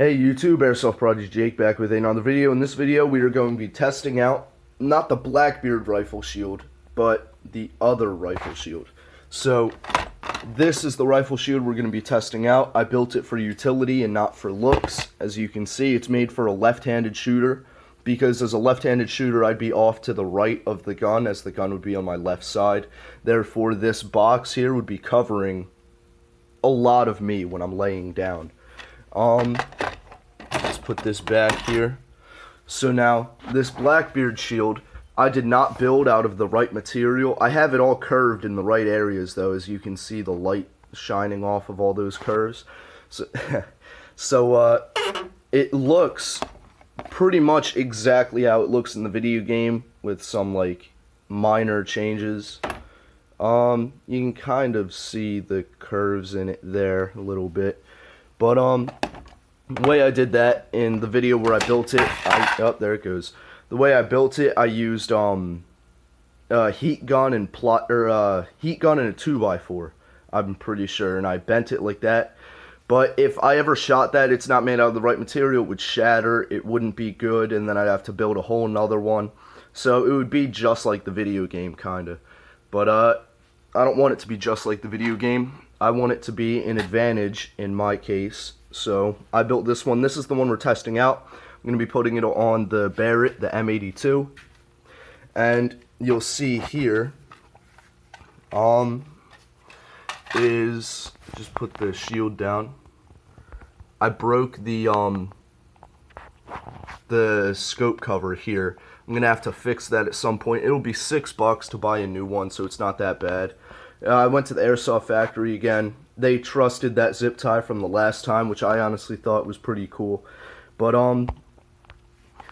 Hey YouTube, Airsoft Prodigy Jake back with another video. In this video we are going to be testing out not the Blackbeard rifle shield, but the other rifle shield. So this is the rifle shield we're going to be testing out. I built it for utility and not for looks. As you can see, it's made for a left-handed shooter, because as a left-handed shooter I'd be off to the right of the gun as the gun would be on my left side. Therefore this box here would be covering a lot of me when I'm laying down. Let's put this back here. So now, this Blackbeard shield, I did not build out of the right material. I have it all curved in the right areas though, as you can see the light shining off of all those curves. So, it looks pretty much exactly how it looks in the video game, with some like minor changes. You can kind of see the curves in it there a little bit. But, the way I did that in the video where I built it, oh, there it goes. The way I built it, I used, heat gun and heat gun and a 2x4, I'm pretty sure, and I bent it like that. But if I ever shot that, it's not made out of the right material, it would shatter, it wouldn't be good, and then I'd have to build a whole nother one. So it would be just like the video game, kinda. But, I don't want it to be just like the video game. I want it to be an advantage in my case. So I built this one. This is the one we're testing out. I'm going to be putting it on the Barrett, the M82. And you'll see here is, just put the shield down. I broke the scope cover here. I'm going to have to fix that at some point. It'll be $6 to buy a new one, so it's not that bad. I went to the Airsoft factory again. They trusted that zip tie from the last time, which I honestly thought was pretty cool. But,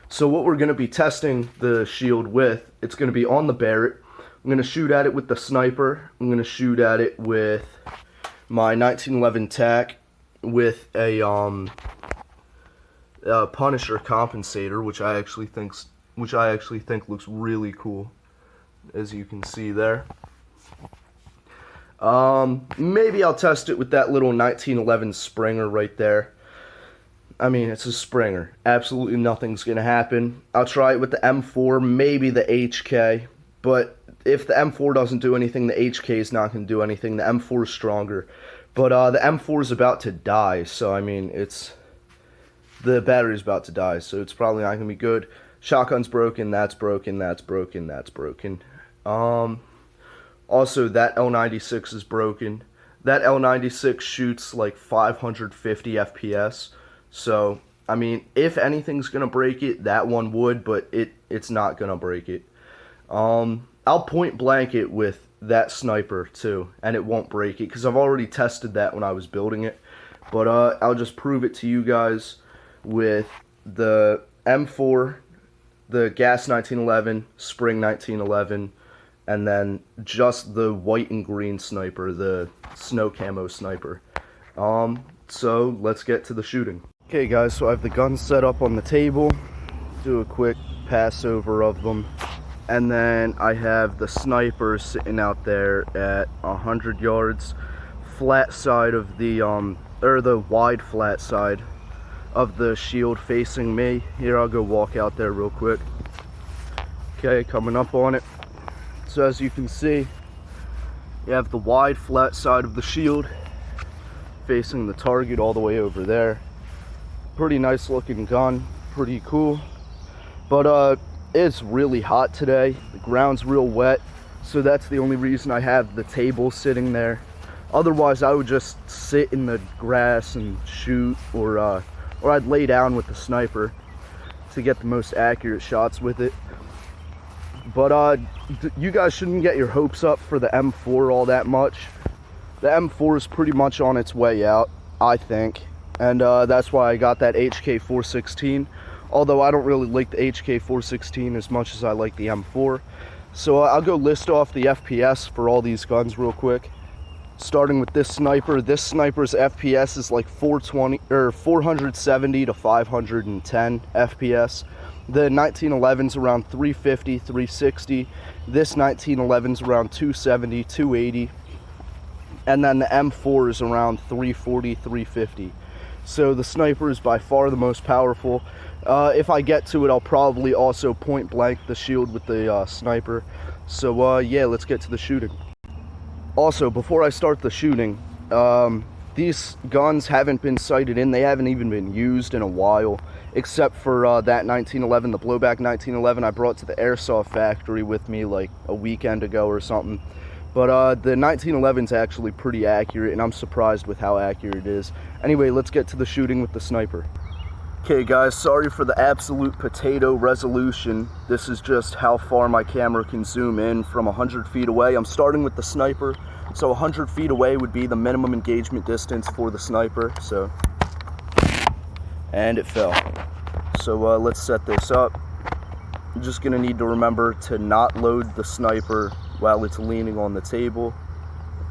so what we're going to be testing the shield with, it's going to be on the Barrett. I'm going to shoot at it with the sniper. I'm going to shoot at it with my 1911 TAC with a Punisher compensator, which I actually think looks really cool, as you can see there. Maybe I'll test it with that little 1911 Springer right there. I mean, it's a Springer. Absolutely nothing's gonna happen. I'll try it with the M4, maybe the HK, but if the M4 doesn't do anything, the HK is not gonna do anything. The M4 is stronger. But, the M4 is about to die, so I mean, the battery's about to die, so it's probably not gonna be good. Shotgun's broken, that's broken, that's broken, that's broken. Also, that L96 is broken. That L96 shoots like 550 FPS. So, I mean, if anything's going to break it, that one would, but it's not going to break it. I'll point blank it with that sniper, too, and it won't break it, because I've already tested that when I was building it. But, I'll just prove it to you guys with the M4, the Gas 1911, Spring 1911, and then just the white and green sniper, the snow camo sniper. So let's get to the shooting. Okay guys, so I have the guns set up on the table. Do a quick pass over of them. And then I have the sniper sitting out there at 100 yards. Flat side of the, or the wide flat side of the shield facing me. Here, I'll go walk out there real quick. Okay, coming up on it. So as you can see, you have the wide flat side of the shield facing the target all the way over there. Pretty nice looking gun, pretty cool. But it's really hot today. The ground's real wet, so that's the only reason I have the table sitting there. Otherwise I would just sit in the grass and shoot, or I'd lay down with the sniper to get the most accurate shots with it. But you guys shouldn't get your hopes up for the M4 all that much. The M4 is pretty much on its way out, I think. And that's why I got that HK416. Although I don't really like the HK416 as much as I like the M4. So I'll go list off the FPS for all these guns real quick. Starting with this sniper. This sniper's FPS is like 470 to 510 FPS. The 1911's around 350, 360. This 1911's around 270, 280. And then the M4 is around 340, 350. So the sniper is by far the most powerful. If I get to it, I'll probably also point blank the shield with the sniper. So yeah, let's get to the shooting. Also, before I start the shooting, these guns haven't been sighted in. They haven't even been used in a while, except for that 1911, the blowback 1911 I brought to the Airsoft factory with me like a weekend ago or something. But the 1911's actually pretty accurate, and I'm surprised with how accurate it is. Anyway, let's get to the shooting with the sniper. Okay guys, sorry for the absolute potato resolution. This is just how far my camera can zoom in from 100 feet away. I'm starting with the sniper, so 100 feet away would be the minimum engagement distance for the sniper. So, and it fell. So let's set this up. I'm just gonna need to remember to not load the sniper while it's leaning on the table,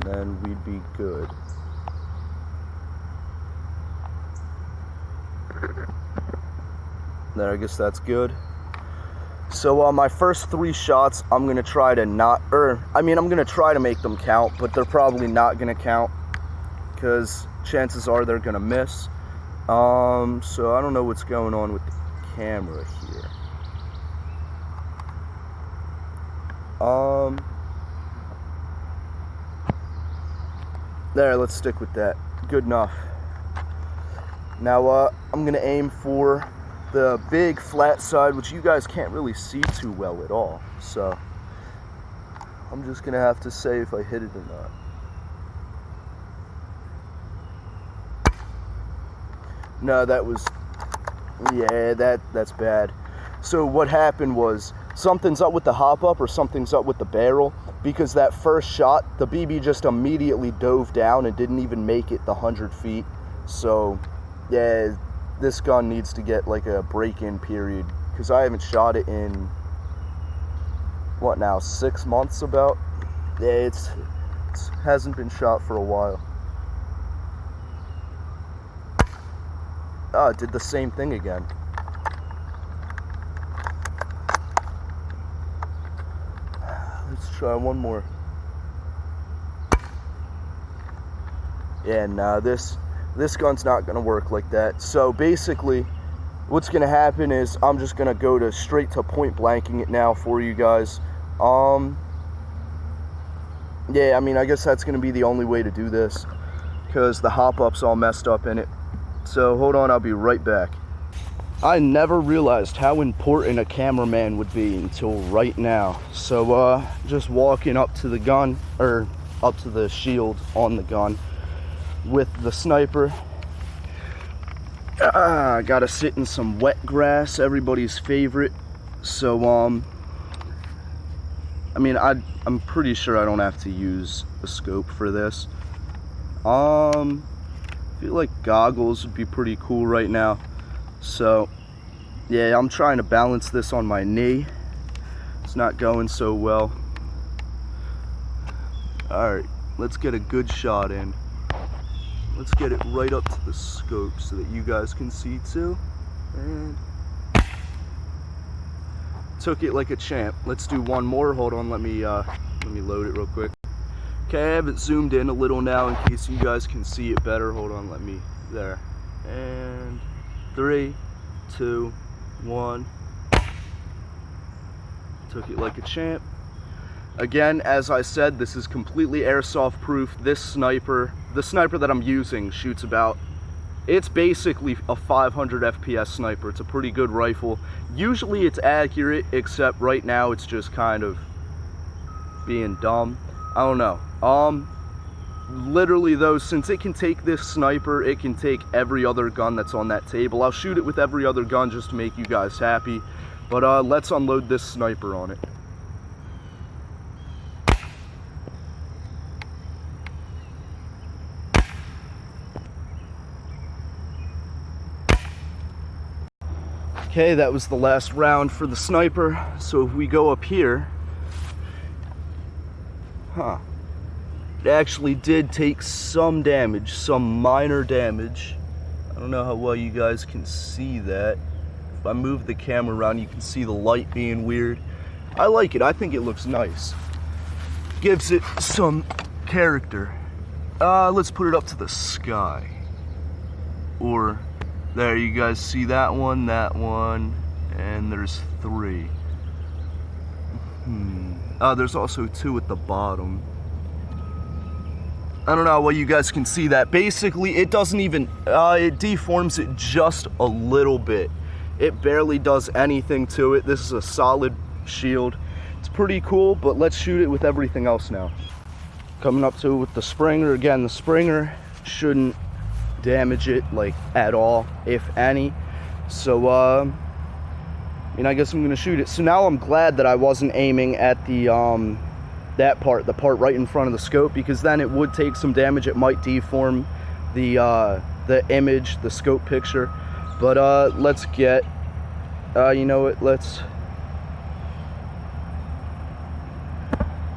and then we'd be good. There, I guess that's good. So my first 3 shots, I'm gonna try to I'm gonna try to make them count, but they're probably not gonna count because chances are they're gonna miss. So I don't know what's going on with the camera here. There, let's stick with that. Good enough. Now I'm gonna aim for the big flat side, which you guys can't really see too well at all. So I'm just gonna have to say if I hit it or not. No, that was, yeah, that's bad. So what happened was something's up with the hop up or something's up with the barrel, because that first shot, the BB just immediately dove down and didn't even make it the 100 feet. So yeah, this gun needs to get like a break-in period, because I haven't shot it in, what now, 6 months about? Yeah, it hasn't been shot for a while. Oh, it did the same thing again. Let's try one more. Yeah, nah, this gun's not gonna work like that. So basically, what's gonna happen is I'm just gonna go straight to point blanking it now for you guys. Yeah, I mean, I guess that's gonna be the only way to do this, because the hop-up's all messed up in it. So hold on, I'll be right back. I never realized how important a cameraman would be until right now. So just walking up to the gun, or up to the shield on the gun with the sniper. I gotta sit in some wet grass, everybody's favorite. So I mean, I'm pretty sure I don't have to use a scope for this. I feel like goggles would be pretty cool right now. So yeah, I'm trying to balance this on my knee. It's not going so well. Alright, let's get a good shot in. Let's get it right up to the scope so that you guys can see too. And took it like a champ. Let's do one more. Hold on, let me load it real quick. Okay, I have it zoomed in a little now in case you guys can see it better. Hold on, there. And 3, 2, 1. Took it like a champ. Again, as I said, this is completely airsoft proof. This sniper, the sniper that I'm using, shoots about, it's basically a 500 FPS sniper. It's a pretty good rifle. Usually it's accurate, except right now it's just kind of being dumb. I don't know. Literally though, since it can take this sniper, it can take every other gun that's on that table. I'll shoot it with every other gun just to make you guys happy. But let's unload this sniper on it. Okay, that was the last round for the sniper. So if we go up here, it actually did take some damage, some minor damage. I don't know how well you guys can see that. If I move the camera around, you can see the light being weird. I like it. I think it looks nice. Gives it some character. Let's put it up to the sky. or there, you guys see that one, and there's 3. There's also 2 at the bottom. I don't know how you guys can see that. Basically, it doesn't even, it deforms it just a little bit. It barely does anything to it. This is a solid shield. It's pretty cool, but let's shoot it with everything else now. Coming up to it with the Springer. Again, the Springer shouldn't damage it, like, at all, if any. So, I guess I'm gonna shoot it. So now I'm glad that I wasn't aiming at the, that part, the part right in front of the scope, because then it would take some damage. It might deform the image, the scope picture. But let's get, you know what, let's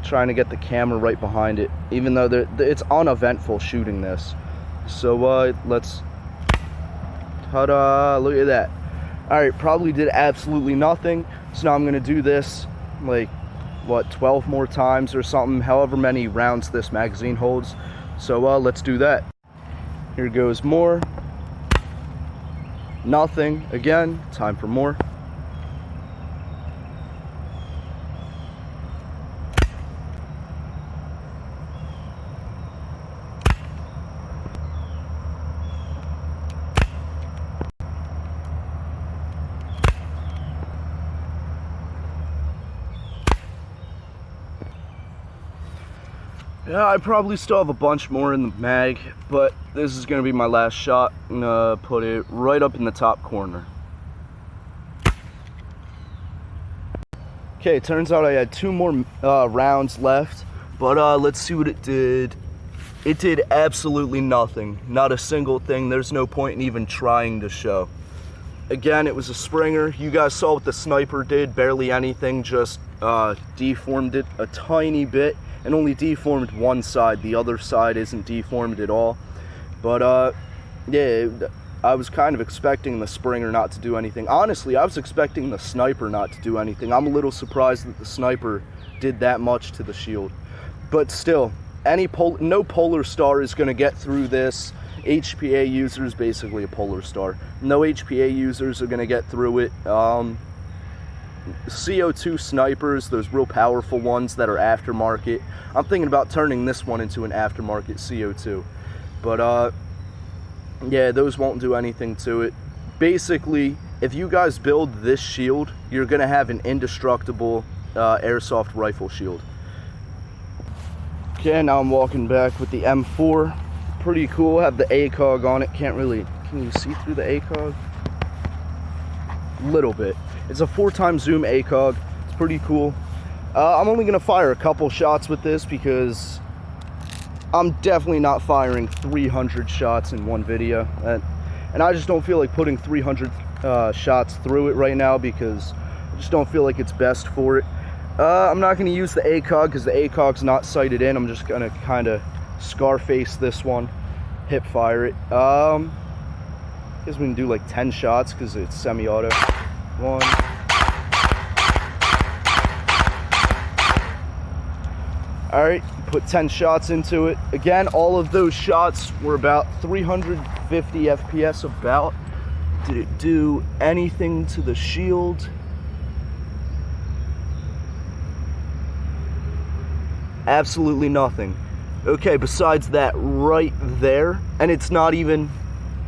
trying to get the camera right behind it, even though it's uneventful shooting this. So let's, ta-da, look at that. Alright, probably did absolutely nothing. So now I'm gonna do this like, what, 12 more times or something, however many rounds this magazine holds. So let's do that. Here goes more. Nothing. Again, time for more. Yeah, I probably still have a bunch more in the mag, but this is going to be my last shot. I'm going to put it right up in the top corner. Okay, it turns out I had 2 more rounds left, but let's see what it did. It did absolutely nothing. Not a single thing. There's no point in even trying to show. Again, it was a Springer. You guys saw what the sniper did. Barely anything, just deformed it a tiny bit. And only deformed one side. The other side isn't deformed at all. But yeah, I was kind of expecting the Springer not to do anything. Honestly, I was expecting the sniper not to do anything. I'm a little surprised that the sniper did that much to the shield. But still, no Polar Star is going to get through this. HPA users, basically a Polar Star. No HPA users are going to get through it. CO2 snipers, those real powerful ones that are aftermarket. I'm thinking about turning this one into an aftermarket CO2. But yeah, those won't do anything to it. Basically, if you guys build this shield, you're gonna have an indestructible airsoft rifle shield. Okay, now I'm walking back with the M4. Pretty cool, have the ACOG on it. Can you see through the ACOG? Little bit. It's a 4x zoom ACOG. It's pretty cool. I'm only gonna fire a couple shots with this because I'm definitely not firing 300 shots in one video, and I just don't feel like putting 300 shots through it right now because I just don't feel like it's best for it. I'm not gonna use the ACOG because the ACOG's not sighted in. I'm just gonna kind of Scarface this one, hip fire it. I guess we can do like 10 shots because it's semi-auto. 1. Alright, put 10 shots into it. Again, all of those shots were about 350 FPS about. Did it do anything to the shield? Absolutely nothing. Okay, besides that right there, and it's not even,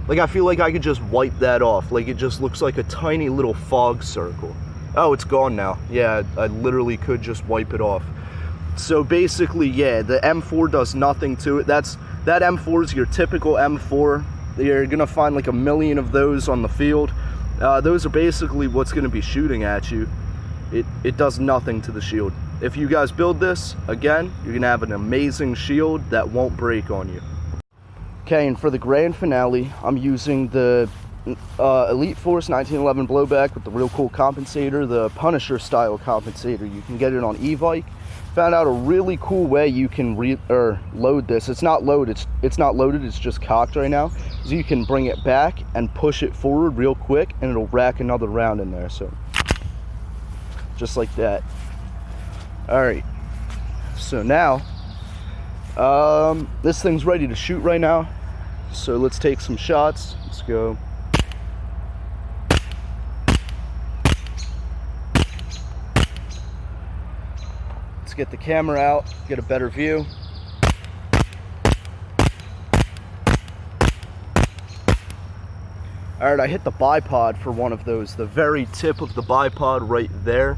like, I feel like I could just wipe that off. Like, it just looks like a tiny little fog circle. Oh, it's gone now. Yeah, I literally could just wipe it off. So basically, yeah, the M4 does nothing to it. That M4 is your typical M4. You're gonna find like a million of those on the field. Those are basically what's gonna be shooting at you. It does nothing to the shield. If you guys build this, again, you're gonna have an amazing shield that won't break on you. Okay, and for the grand finale, I'm using the Elite Force 1911 blowback with the real cool compensator, the Punisher style compensator. You can get it on Evike. Found out a really cool way you can load this. It's not loaded, it's just cocked right now. So you can bring it back and push it forward real quick and it'll rack another round in there. So just like that. Alright, so now this thing's ready to shoot right now. So let's take some shots. Let's go. Let's get the camera out, get a better view. Alright, I hit the bipod for one of those, the very tip of the bipod right there.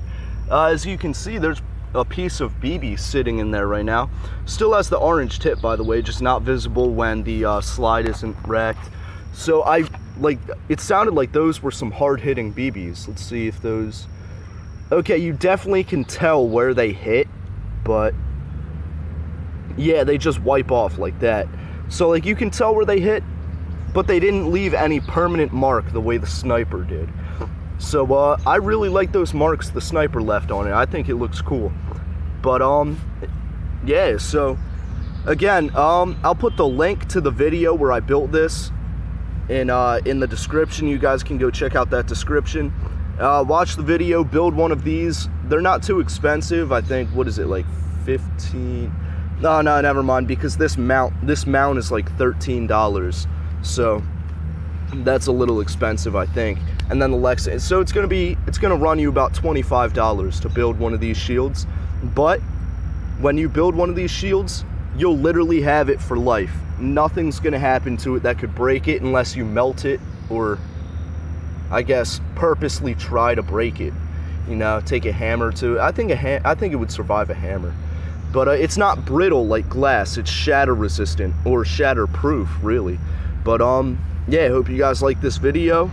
As you can see, there's a piece of BB sitting in there right now. Still has the orange tip, by the way, just not visible when the slide isn't racked. So it sounded like those were some hard-hitting BBs. Let's see if those... Okay, you definitely can tell where they hit, but yeah, they just wipe off like that. So like you can tell where they hit, but they didn't leave any permanent mark the way the sniper did. So I really like those marks the sniper left on it. I think it looks cool. But yeah, so again, I'll put the link to the video where I built this in the description. You guys can go check out that description. Watch the video, build one of these. They're not too expensive. I think, what is it, like 15? No, never mind, because this mount is like $13. So that's a little expensive, I think. And then the lexan. So it's gonna run you about $25 to build one of these shields. But when you build one of these shields, you'll literally have it for life. Nothing's gonna happen to it that could break it unless you melt it or, I guess, purposely try to break it. You know, take a hammer to it. I think it would survive a hammer. But it's not brittle like glass. It's shatter resistant, or shatter proof, really. But yeah, I hope you guys like this video.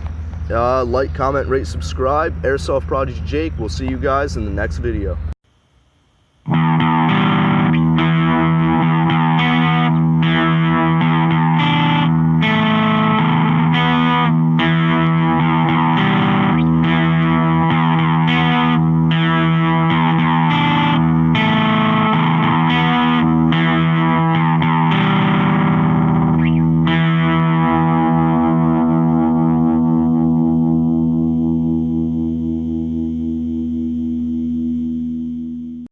Like, comment, rate, subscribe. Airsoft Prodigy Jake. We'll see you guys in the next video.